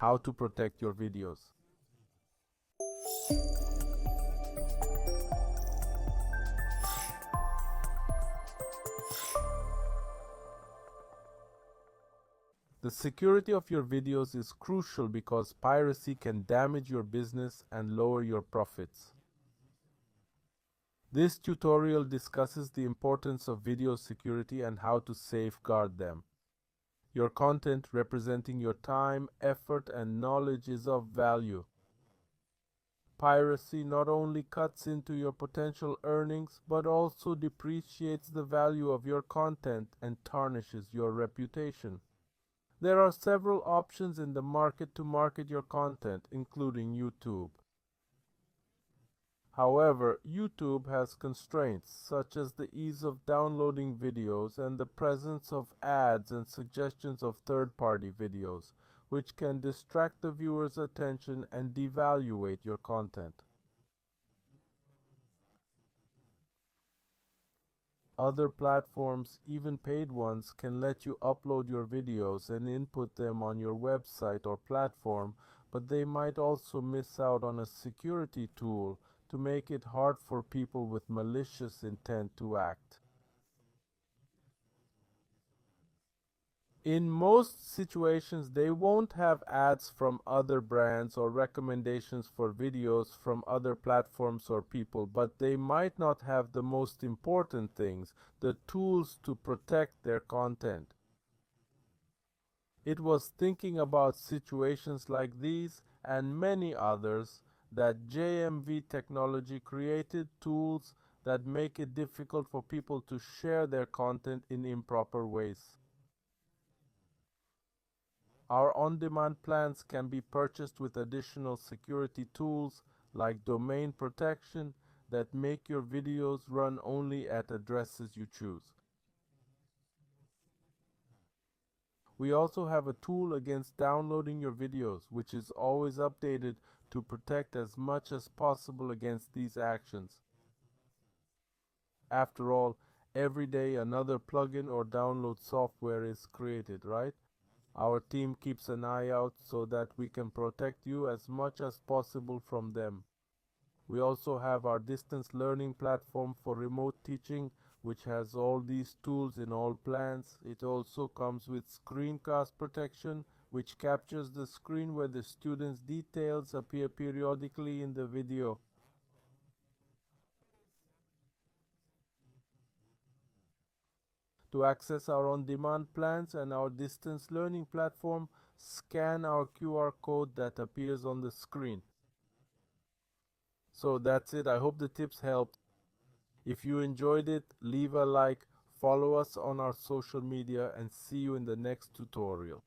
How to protect your videos. The security of your videos is crucial because piracy can damage your business and lower your profits. This tutorial discusses the importance of video security and how to safeguard them. Your content representing your time, effort, and knowledge is of value. Piracy not only cuts into your potential earnings, but also depreciates the value of your content and tarnishes your reputation. There are several options in the market to market your content, including YouTube. However, YouTube has constraints such as the ease of downloading videos and the presence of ads and suggestions of third-party videos, which can distract the viewer's attention and devaluate your content. Other platforms, even paid ones, can let you upload your videos and input them on your website or platform, but they might also miss out on a security tool to make it hard for people with malicious intent to act. In most situations, they won't have ads from other brands or recommendations for videos from other platforms or people, but they might not have the most important things, the tools to protect their content. It was thinking about situations like these and many others that JMV Technology created tools that make it difficult for people to share their content in improper ways. Our on-demand plans can be purchased with additional security tools like domain protection that make your videos run only at addresses you choose. We also have a tool against downloading your videos, which is always updated to protect as much as possible against these actions. After all, every day another plugin or download software is created, right? Our team keeps an eye out so that we can protect you as much as possible from them. We also have our distance learning platform for remote teaching, which has all these tools in all plans. It also comes with Screencast protection, which captures the screen where the student's details appear periodically in the video. To access our on-demand plans and our distance learning platform, scan our QR code that appears on the screen. So that's it. I hope the tips helped. If you enjoyed it, leave a like, follow us on our social media, and see you in the next tutorial.